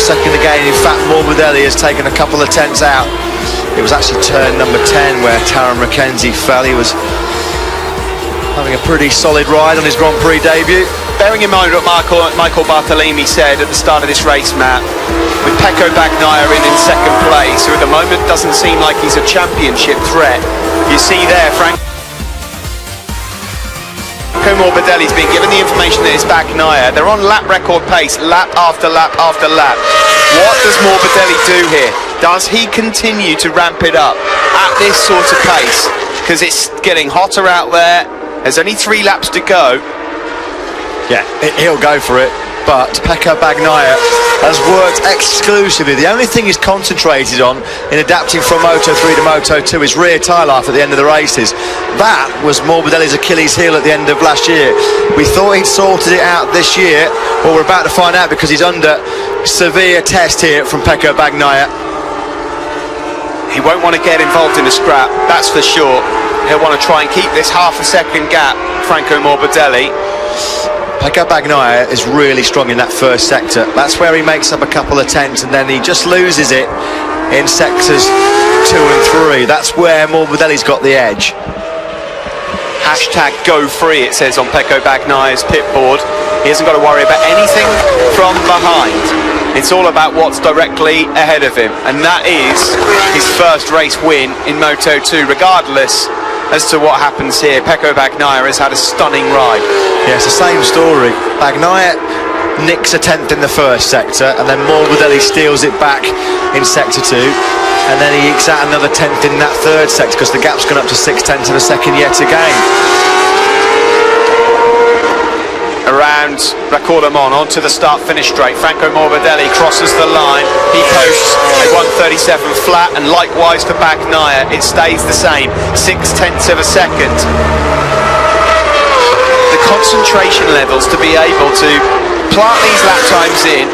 second again. In fact, Morbidelli has taken a couple of tenths out. It was actually turn number 10 where Taron McKenzie fell. He was having a pretty solid ride on his Grand Prix debut. Bearing in mind what Michael Bartolini said at the start of this race, Matt, with Pecco Bagnaia in second place, who at the moment doesn't seem like he's a championship threat. You see there, Franco Morbidelli's been given the information that it's Bagnaia. They're on lap record pace, lap after lap after lap. What does Morbidelli do here? Does he continue to ramp it up at this sort of pace? Because it's getting hotter out there. There's only 3 laps to go. Yeah, he'll go for it. But Pecco Bagnaia has worked exclusively. The only thing he's concentrated on in adapting from Moto3 to Moto2 is rear tyre life at the end of the races. That was Morbidelli's Achilles heel at the end of last year. We thought he'd sorted it out this year. Well, we're about to find out because he's under severe test here from Pecco Bagnaia. He won't want to get involved in a scrap, that's for sure. He'll want to try and keep this half a second gap, Franco Morbidelli. Pecco Bagnaia is really strong in that first sector. That's where he makes up a couple of tenths, and then he just loses it in sectors 2 and 3. That's where Morbidelli's got the edge. Hashtag go free, it says on Pecco Bagnaia's pit board. He hasn't got to worry about anything from behind. It's all about what's directly ahead of him, and that is his first race win in Moto2, regardless as to what happens here. Pecco Bagnaia has had a stunning ride. Yeah, it's the same story. Bagnaia nicks a tenth in the first sector, and then Morbidelli steals it back in sector 2, and then he ekes out another tenth in that third sector because the gap's gone up to 6 tenths of a second yet again. Around Raccordomont onto the start-finish straight. Franco Morbidelli crosses the line. He posts a 1:37 flat, and likewise for Bagnaia, it stays the same, 6 tenths of a second. The concentration levels to be able to plant these lap times in,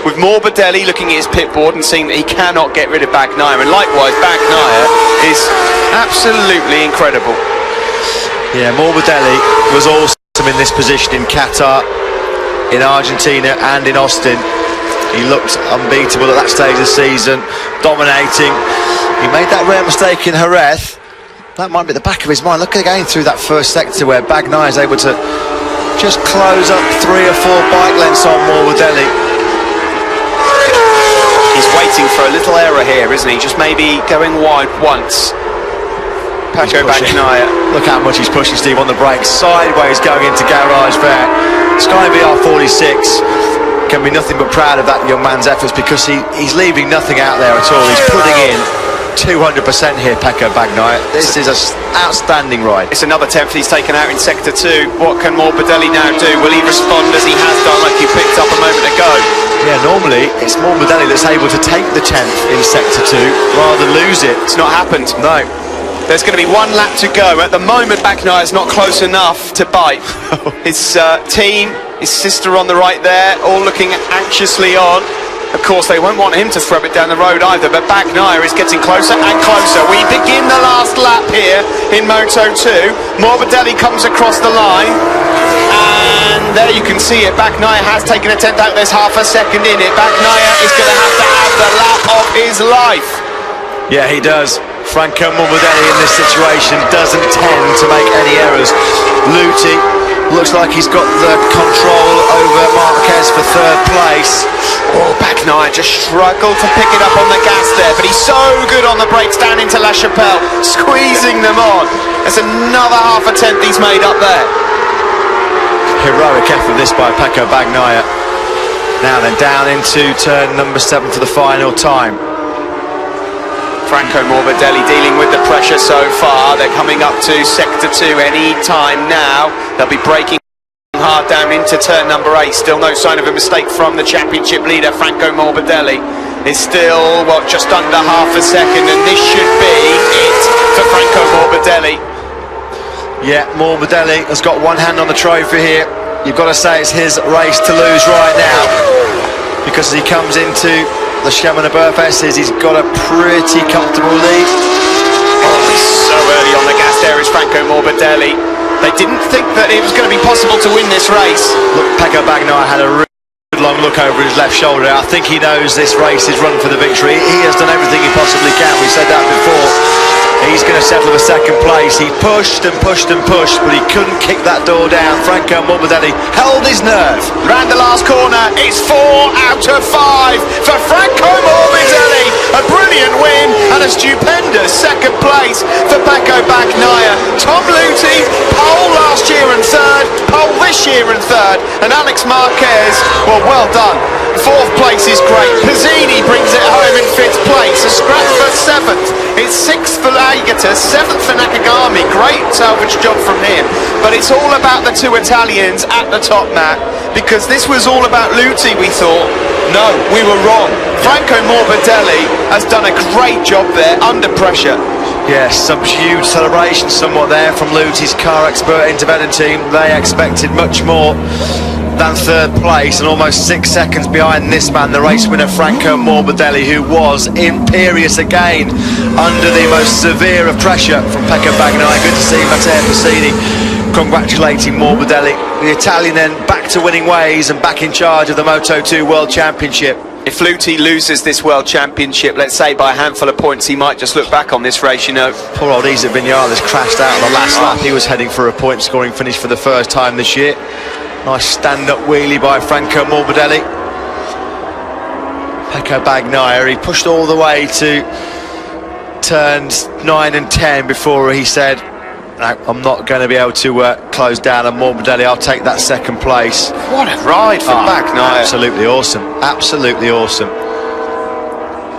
with Morbidelli looking at his pit board and seeing that he cannot get rid of Bagnaia, and likewise Bagnaia is absolutely incredible. Yeah, Morbidelli was also in this position in Qatar, in Argentina and in Austin. He looked unbeatable at that stage of the season, dominating. He made that rare mistake in Jerez. That might be at the back of his mind. Look again through that first sector where Bagnaia is able to just close up 3 or 4 bike lengths on Morbidelli. He's waiting for a little error here, isn't he? Just maybe going wide once. Pecco Bagnaia. Look how much he's pushing, Steve, on the brakes. Sideways going into garage there. Sky VR46 can be nothing but proud of that young man's efforts because he's leaving nothing out there at all. He's putting in 200% here, Pecco Bagnaia. This is an outstanding ride. It's another tenth he's taken out in sector 2. What can Morbidelli now do? Will he respond as he has done, like he picked up a moment ago? Yeah, normally it's Morbidelli that's able to take the 10th in sector 2 rather than lose it. It's not happened. No. There's going to be 1 lap to go. At the moment, Bagnaia is not close enough to bite. His team, his sister on the right there, all looking anxiously on. Of course, they won't want him to throw it down the road either, but Bagnaia is getting closer and closer. We begin the last lap here in Moto2. Morbidelli comes across the line, and there you can see it. Bagnaia has taken a tenth out. There's half a second in it. Bagnaia is going to have the lap of his life. Yeah, he does. Franco Morbidelli in this situation doesn't tend to make any errors. Luti looks like he's got the control over Marquez for 3rd place. Oh, Bagnaia just struggled to pick it up on the gas there, but he's so good on the brakes down into La Chapelle, squeezing them on. There's another half a tenth he's made up there. Heroic effort this by Pecco Bagnaia. Now then, down into turn number 7 for the final time. Franco Morbidelli dealing with the pressure so far. They're coming up to sector 2 any time now. They'll be braking hard down into turn number 8. Still no sign of a mistake from the championship leader, Franco Morbidelli. It's still, what, just under half a second, and this should be it for Franco Morbidelli. Yeah, Morbidelli has got one hand on the trophy here. You've got to say it's his race to lose right now, because as he comes into the Shemana Burfest, he's got a pretty comfortable lead. Oh, he's so early on the gas there is Franco Morbidelli. They didn't think that it was going to be possible to win this race. Look, Pecco Bagnaia had a Good long look over his left shoulder. I think he knows this race is run for the victory. He has done everything he possibly can. We said that before. He's going to settle for second place. He pushed and pushed and pushed, but he couldn't kick that door down. Franco Morbidelli held his nerve. Round the last corner, it's 4 out of 5 for Franco Morbidelli. A brilliant win and a stupendous second place for Pecco Bagnaia. Tom Luthi, pole last year and third, pole this year and third, and Alex Marquez, well done. Fourth place is great. Pizzini brings it home in fifth place. A scrap for seventh. It's sixth for Agata, seventh for Nakagami. Great salvage job from him. But it's all about the two Italians at the top, Matt, because this was all about Luthi, we thought. No, we were wrong. Franco Morbidelli has done a great job there under pressure. Yes, some huge celebration somewhat there from Luthi's car expert intervention team. They expected much more than third place, and almost 6 seconds behind this man, the race winner Franco Morbidelli, who was imperious again under the most severe of pressure from Pecco Bagnaia. Good to see Matteo Pizzini congratulating Morbidelli. The Italian then back to winning ways and back in charge of the Moto2 World Championship. If Luthi loses this World Championship, let's say by a handful of points, he might just look back on this race, you know. Poor old Isa Vinales crashed out on the last lap. He was heading for a point scoring finish for the first time this year. Nice stand-up wheelie by Franco Morbidelli. Pecco Bagnaia, he pushed all the way to turns 9 and 10 before he said, no, I'm not going to be able to close down on Morbidelli. I'll take that second place. What a ride for Bagnaia. Absolutely awesome. Absolutely awesome.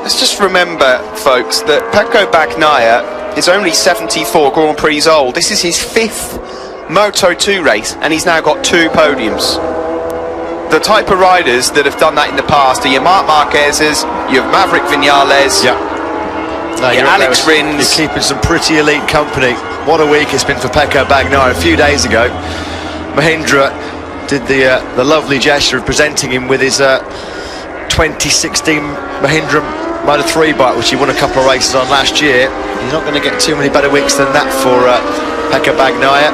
Let's just remember, folks, that Pecco Bagnaia is only 74 Grand Prix old. This is his 5th Moto2 race, and he's now got 2 podiums. The type of riders that have done that in the past are your Marc Marquez's, your Maverick Vinales, no, your Alex Rins. You're keeping some pretty elite company. What a week it's been for Pecco Bagnaia. A few days ago, Mahindra did the lovely gesture of presenting him with his 2016 Mahindra Moto3 bike, which he won a couple of races on last year. You're not going to get too many better weeks than that for Pecco Bagnaia.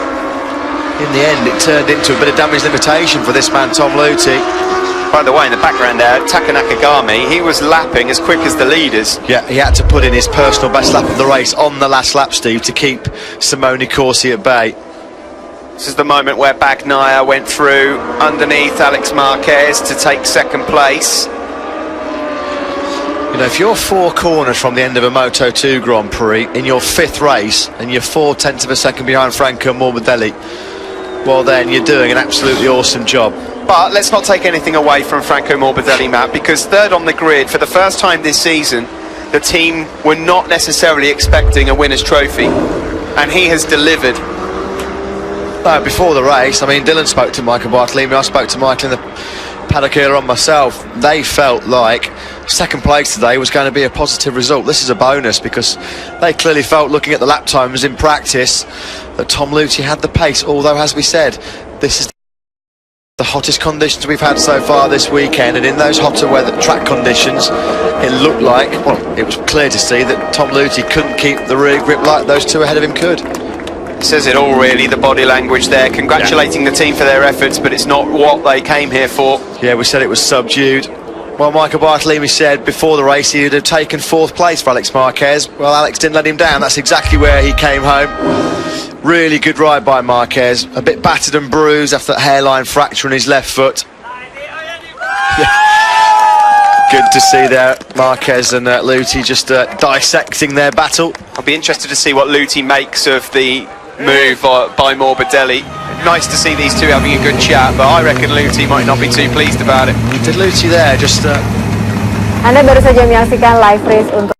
In the end, it turned into a bit of damage limitation for this man, Tom Luthi. By the way, in the background there, Taka Nakagami, he was lapping as quick as the leaders. Yeah, he had to put in his personal best lap of the race on the last lap, Steve, to keep Simone Corsi at bay. This is the moment where Bagnaia went through underneath Alex Marquez to take second place. You know, if you're 4 corners from the end of a Moto2 Grand Prix in your 5th race and you're 4/10 of a second behind Franco Morbidelli, well then you're doing an absolutely awesome job. But let's not take anything away from Franco Morbidelli, Matt, because third on the grid for the first time this season, the team were not necessarily expecting a winner's trophy, and he has delivered. No, before the race, I mean, Dylan spoke to Michael Bartolini, I spoke to Michael in the paddock earlier on myself. They felt like second place today was going to be a positive result. This is a bonus because they clearly felt, looking at the lap times in practice, that Tom Luthi had the pace, although, as we said, this is the hottest conditions we've had so far this weekend, and in those hotter weather track conditions, it looked like, well, it was clear to see that Tom Luthi couldn't keep the rear grip like those two ahead of him could. It says it all, really, the body language there, congratulating the team for their efforts, but it's not what they came here for. Yeah, we said it was subdued. Well, Michael Bartolini said before the race he'd have taken 4th place for Alex Marquez. Well, Alex didn't let him down. That's exactly where he came home. Really good ride by Marquez. A bit battered and bruised after that hairline fracture in his left foot. Good to see there Marquez and Luthi just dissecting their battle. I'll be interested to see what Luthi makes of the move by Morbidelli. Nice to see these two having a good chat, but I reckon Luthi might not be too pleased about it. Did Luthi there just... Anda baru saja menyaksikan live race untuk